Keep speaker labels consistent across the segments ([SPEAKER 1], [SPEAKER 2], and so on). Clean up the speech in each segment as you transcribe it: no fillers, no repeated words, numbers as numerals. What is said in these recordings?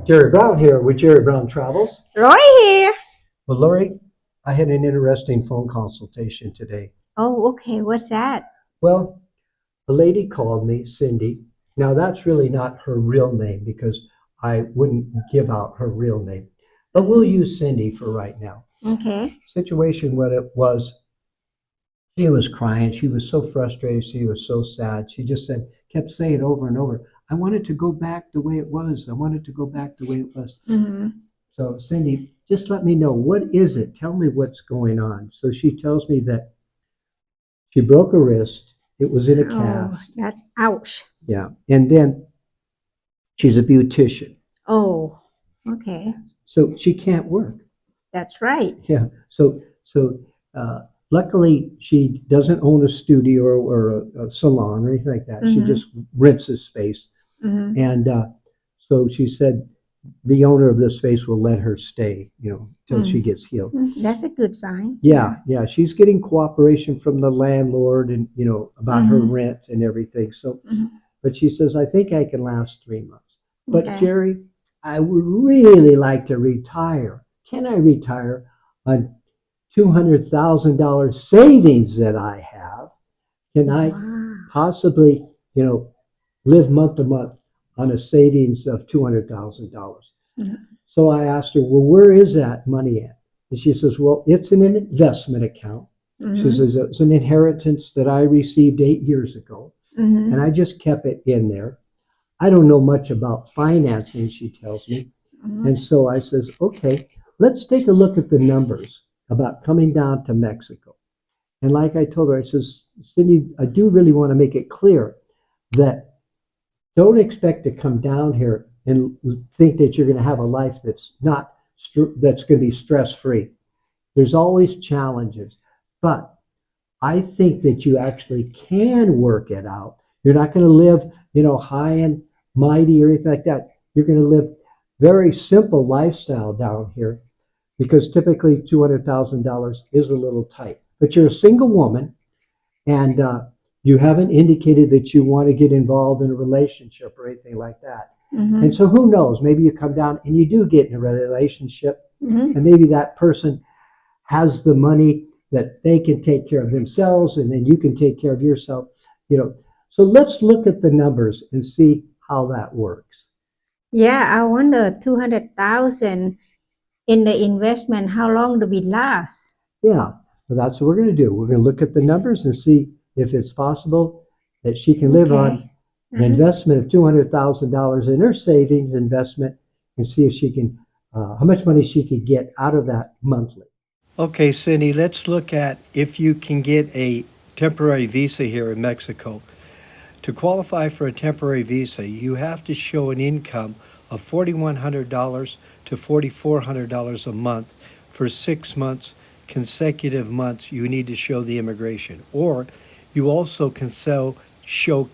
[SPEAKER 1] Jerry Brown here with Jerry Brown Travels.
[SPEAKER 2] Roy here.
[SPEAKER 1] Well, Lori, I had an interesting phone consultation today.
[SPEAKER 2] Oh, okay. What's that?
[SPEAKER 1] Well, a lady called me, Cindy. Now, that's really not her real name because I wouldn't give out her real name, but we'll use Cindy for right now.
[SPEAKER 2] Okay.
[SPEAKER 1] Situation what it was, she was crying. She was so frustrated. She was so sad. She just kept saying over and over, I wanted to go back the way it was. I wanted to go back the way it was.
[SPEAKER 2] Mm-hmm.
[SPEAKER 1] So, Cindy, just let me know, what is it? Tell me what's going on. So she tells me that she broke a wrist. It was in a
[SPEAKER 2] Oh,
[SPEAKER 1] cast.
[SPEAKER 2] that's ouch.
[SPEAKER 1] Yeah. And then she's a beautician.
[SPEAKER 2] Oh, okay.
[SPEAKER 1] So she can't work.
[SPEAKER 2] That's right.
[SPEAKER 1] Yeah. So luckily, she doesn't own a studio or a salon or anything like that. She
[SPEAKER 2] Mm-hmm.
[SPEAKER 1] just rents a space.
[SPEAKER 2] Mm-hmm.
[SPEAKER 1] And so she said the owner of this space will let her stay, till she
[SPEAKER 2] Mm.
[SPEAKER 1] gets healed.
[SPEAKER 2] That's a good sign.
[SPEAKER 1] Yeah, yeah, she's getting cooperation from the landlord and, about her
[SPEAKER 2] Mm-hmm.
[SPEAKER 1] rent and everything. So,
[SPEAKER 2] Mm-hmm.
[SPEAKER 1] but she says, I think I can last 3 months. But
[SPEAKER 2] Okay.
[SPEAKER 1] Jerry, I would really like to retire. Can I retire on $200,000 savings that I have? Can I
[SPEAKER 2] Wow.
[SPEAKER 1] possibly, live month to month on a savings of $200,000?
[SPEAKER 2] Mm-hmm.
[SPEAKER 1] So I asked her, well, where is that money at? And she says, well, it's in an investment account. She
[SPEAKER 2] Mm-hmm.
[SPEAKER 1] says, it's an inheritance that I received 8 years ago, and
[SPEAKER 2] Mm-hmm.
[SPEAKER 1] I just kept it in there. I don't know much about financing, she tells me.
[SPEAKER 2] Mm-hmm.
[SPEAKER 1] And so I says, okay, let's take a look at the numbers about coming down to Mexico. And like I told her, I says, Cindy, I do really want to make it clear that don't expect to come down here and think that you're going to have a life that's not that's going to be stress free. There's always challenges, but I think that you actually can work it out. You're not going to live, high and mighty or anything like that. You're going to live very simple lifestyle down here because typically $200,000 is a little tight. But you're a single woman, and you haven't indicated that you want to get involved in a relationship or anything like that.
[SPEAKER 2] Mm-hmm.
[SPEAKER 1] And so who knows? Maybe you come down and you do get in a relationship,
[SPEAKER 2] Mm-hmm.
[SPEAKER 1] and maybe that person has the money that they can take care of themselves, and then you can take care of yourself. You know. So let's look at the numbers and see how that works.
[SPEAKER 2] Yeah, I wonder 200,000 in the investment, how long do we last?
[SPEAKER 1] Yeah, well, that's what we're going to do. We're going to look at the numbers and see if it's possible that she can live on
[SPEAKER 2] Okay.
[SPEAKER 1] an
[SPEAKER 2] Uh-huh.
[SPEAKER 1] investment of $200,000 in her savings investment and see if she can, how much money she could get out of that monthly. Okay, Cindy, let's look at if you can get a temporary visa here in Mexico. To qualify for a temporary visa, you have to show an income of $4,100 to $4,400 a month for 6 months, consecutive months. You need to show the immigration. Or you also can show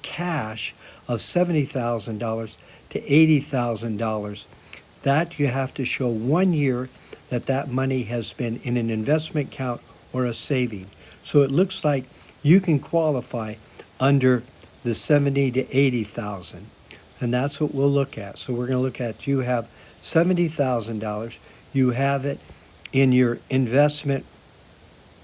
[SPEAKER 1] cash of $70,000 to $80,000. That you have to show 1 year that money has been in an investment account or a saving. So it looks like you can qualify under the 70 to 80,000, and that's what we'll look at. So we're going to look at, you have $70,000, you have it in your investment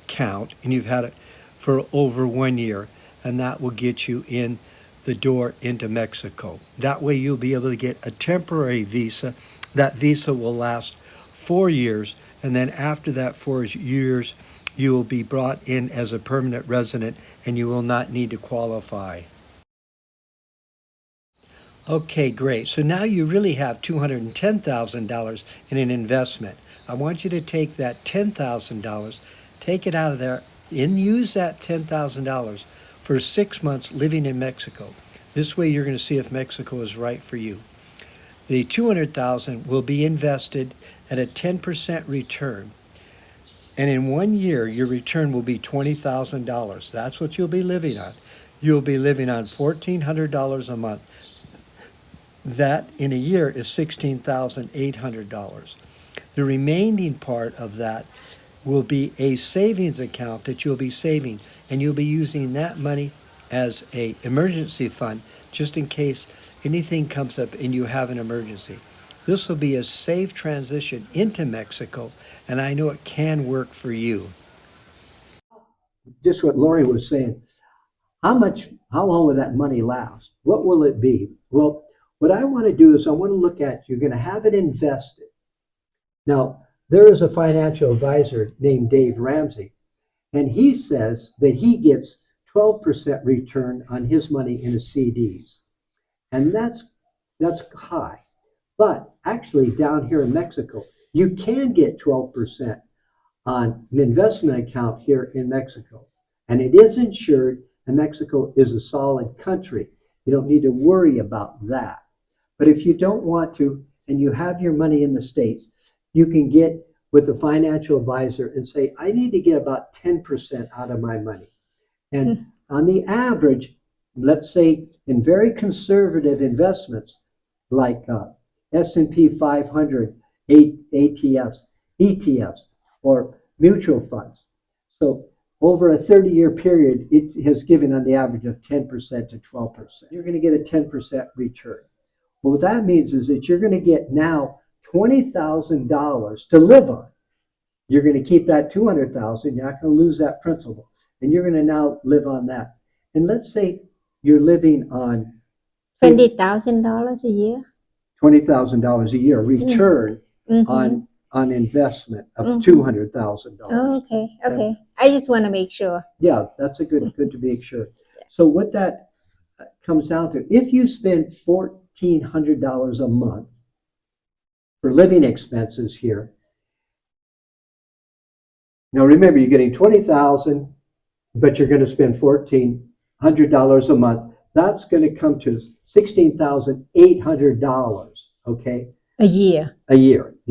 [SPEAKER 1] count, and you've had it for over 1 year, and that will get you in the door into Mexico. That way you'll be able to get a temporary visa. That visa will last 4 years, and then after that 4 years, you will be brought in as a permanent resident and you will not need to qualify. Okay, great. So now you really have $210,000 in an investment. I want you to take that $10,000, take it out of there, and use that $10,000 for 6 months living in Mexico. This way you're going to see if Mexico is right for you. The $200,000 will be invested at a 10% return. And in 1 year, your return will be $20,000. That's what you'll be living on. You'll be living on $1,400 a month. That in a year is $16,800. The remaining part of that will be a savings account that you'll be saving, and you'll be using that money as a emergency fund just in case anything comes up and you have an emergency. This will be a safe transition into Mexico, and I know it can work for you. Just what Lori was saying. How long will that money last? What will it be? Well, what I want to do is I want to look at, you're going to have it invested. Now, there is a financial advisor named Dave Ramsey, and he says that he gets 12% return on his money in his CDs. And that's high. But actually down here in Mexico, you can get 12% on an investment account here in Mexico. And it is insured, and Mexico is a solid country. You don't need to worry about that. But if you don't want to, and you have your money in the States, you can get with a financial advisor and say, I need to get about 10% out of my money. And on the average, let's say in very conservative investments like S&P 500 ETFs, or mutual funds. So over a 30-year period, it has given on the average of 10% to 12%. You're going to get a 10% return. Well, what that means is that you're going to get now $20,000 to live on. You're going to keep that $200,000. You're not going to lose that principal, and you're going to now live on that. And let's say you're living on
[SPEAKER 2] $20,000 a year.
[SPEAKER 1] $20,000 a year return on investment of $200,000.
[SPEAKER 2] Oh, okay. I just want to make sure.
[SPEAKER 1] Yeah, that's a good to make sure. So what that comes down to, if you spend $1,400 a month for living expenses here, now remember you're getting $20,000, but you're going to spend $1,400 a month. That's going to come to $16,800. Okay.
[SPEAKER 2] A year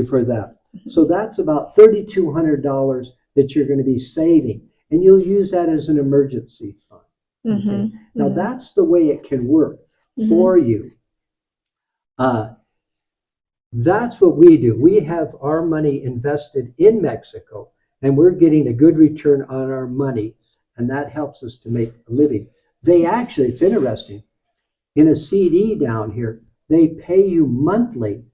[SPEAKER 1] for that. So that's about $3,200 that you're going to be saving, and you'll use that as an emergency fund. Okay. Now that's the way it can work for you. That's what we do. We have our money invested in Mexico, and we're getting a good return on our money, and that helps us to make a living. They actually, it's interesting, in a CD down here, they pay you monthly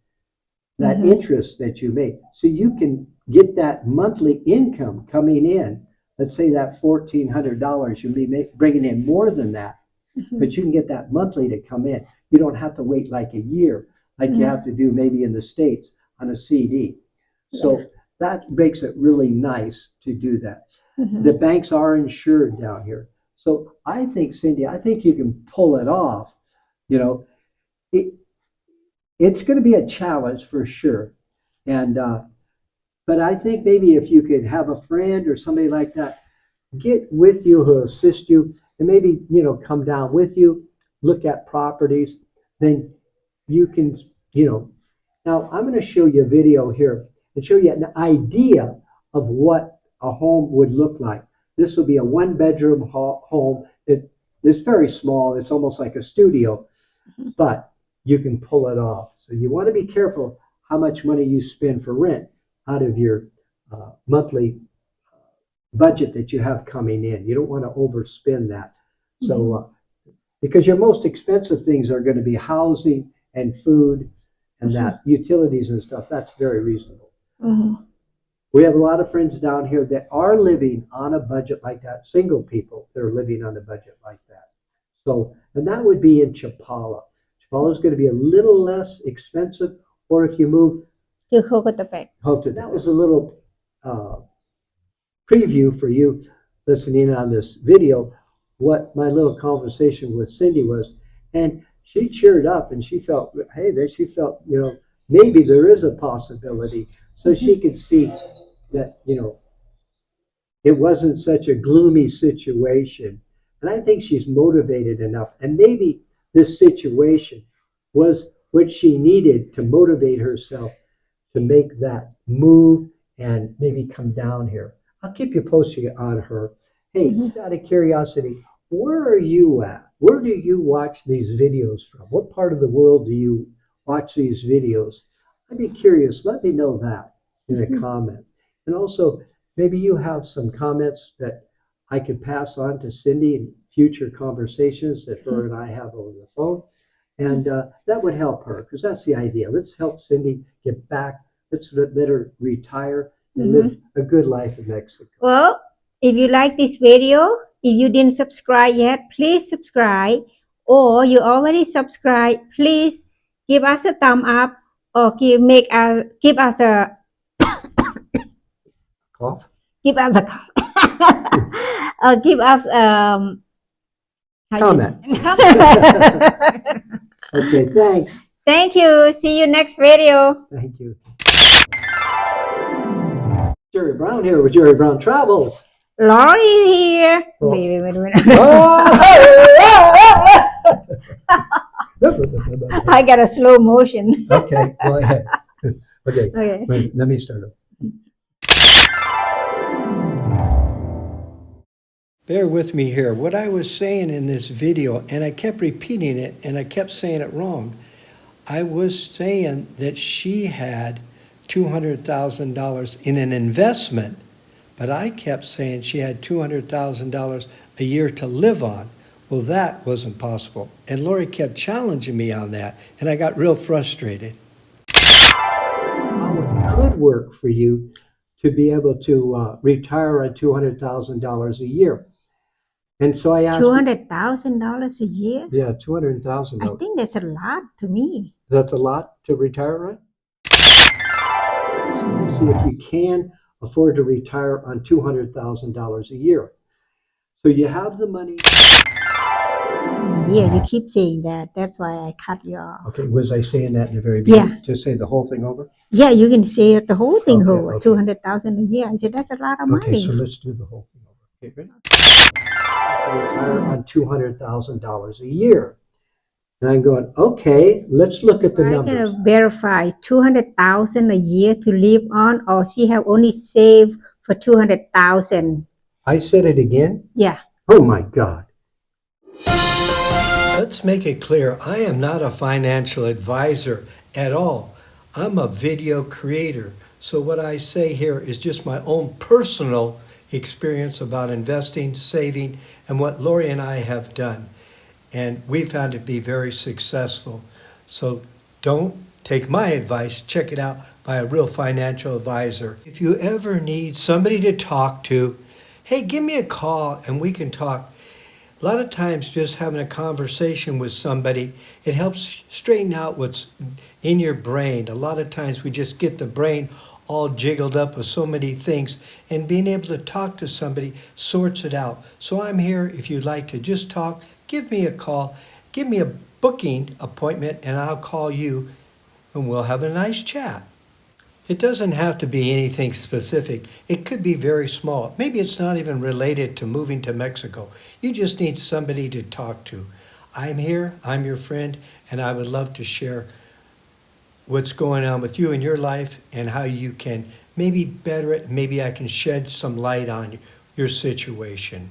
[SPEAKER 1] that interest that you make. So you can get that monthly income coming in. Let's say that $1,400, you'll be bringing in more than that, but you can get that monthly to come in. You don't have to wait like a year, like you have to do maybe in the States on a CD. So that makes it really nice to do that. The banks are insured down here. So I think, Cindy, you can pull it off. You know, it's going to be a challenge for sure. And but I think maybe if you could have a friend or somebody like that get with you who assist you, and maybe come down with you, look at properties, then you can Now I'm going to show you a video here and show you an idea of what a home would look like. This will be a one-bedroom home. It's very small. It's almost like a studio, but you can pull it off. So you want to be careful how much money you spend for rent out of your monthly budget that you have coming in. You don't want to overspend that. So because your most expensive things are going to be housing and food and that utilities and stuff, that's very reasonable. We have a lot of friends down here that are living on a budget like that. Single people that are living on a budget like that. So, and that would be in Chapala. Chapala is going to be a little less expensive, or if you move
[SPEAKER 2] to Jocotepec.
[SPEAKER 1] That was a little preview for you listening on this video, what my little conversation with Cindy was. And she cheered up and she felt, maybe there is a possibility. So she could see that, it wasn't such a gloomy situation. And I think she's motivated enough. And maybe this situation was what she needed to motivate herself to make that move and maybe come down here. I'll keep you posted on her. Hey, just out of curiosity, where are you at? Where do you watch these videos from? What part of the world do you watch these videos? I'd be curious. Let me know that in a comment. And also, maybe you have some comments that I could pass on to Cindy in future conversations that her and I have over the phone. And that would help her because that's the idea. Let's help Cindy get back. Let's let her retire and live a good life in Mexico.
[SPEAKER 2] Well, if you like this video, if you didn't subscribe yet, please subscribe. Or you already subscribed, please give us a thumb up or give us a
[SPEAKER 1] Cough?
[SPEAKER 2] give us a give us
[SPEAKER 1] Comment.
[SPEAKER 2] comment.
[SPEAKER 1] Okay, thanks.
[SPEAKER 2] Thank you. See you next video.
[SPEAKER 1] Thank you. Jerry Brown here with Jerry Brown Travels.
[SPEAKER 2] Lori here.
[SPEAKER 1] Oh.
[SPEAKER 2] Wait.
[SPEAKER 1] Oh!
[SPEAKER 2] I got a slow motion.
[SPEAKER 1] Okay, go ahead. Okay,
[SPEAKER 2] Okay.
[SPEAKER 1] wait, let me start. Bear with me here. What I was saying in this video, and I kept repeating it, and I kept saying it wrong. I was saying that she had $200,000 in an investment, but I kept saying she had $200,000 a year to live on. Well, that wasn't possible. And Lori kept challenging me on that, and I got real frustrated. How it could work for you to be able to retire at $200,000 a year. And so I asked.
[SPEAKER 2] $200,000 a year?
[SPEAKER 1] Yeah, $200,000.
[SPEAKER 2] I think that's a lot to me.
[SPEAKER 1] That's a lot to retire, right? So you see if you can afford to retire on $200,000 a year. So you have the money.
[SPEAKER 2] Yeah, you keep saying that. That's why I cut you off.
[SPEAKER 1] Okay, was I saying that in the very beginning?
[SPEAKER 2] Yeah.
[SPEAKER 1] To say the whole thing over?
[SPEAKER 2] Yeah, you can say the whole thing
[SPEAKER 1] Okay,
[SPEAKER 2] over.
[SPEAKER 1] okay.
[SPEAKER 2] 200,000 a year. I said that's a lot of
[SPEAKER 1] Okay,
[SPEAKER 2] money.
[SPEAKER 1] so let's do the whole thing over. Okay, ready? Retire on $200,000 a year. And I'm going, okay, let's look at the
[SPEAKER 2] I
[SPEAKER 1] numbers.
[SPEAKER 2] can verify 200,000 a year to live on, or she have only saved for 200,000.
[SPEAKER 1] I said it again?
[SPEAKER 2] Yeah.
[SPEAKER 1] Oh my God. Let's make it clear, I am not a financial advisor at all. I'm a video creator. So what I say here is just my own personal experience about investing, saving, and what Lori and I have done. And we've had to be very successful. So don't take my advice, check it out by a real financial advisor. If you ever need somebody to talk to, hey, give me a call and we can talk. A lot of times just having a conversation with somebody, it helps straighten out what's in your brain. A lot of times we just get the brain all jiggled up with so many things, and being able to talk to somebody sorts it out. So I'm here if you'd like to just talk, give me a call, give me a booking appointment, and I'll call you and we'll have a nice chat. It doesn't have to be anything specific. It could be very small. Maybe it's not even related to moving to Mexico. You just need somebody to talk to. I'm here, I'm your friend, and I would love to share what's going on with you in your life and how you can maybe better it. Maybe I can shed some light on your situation.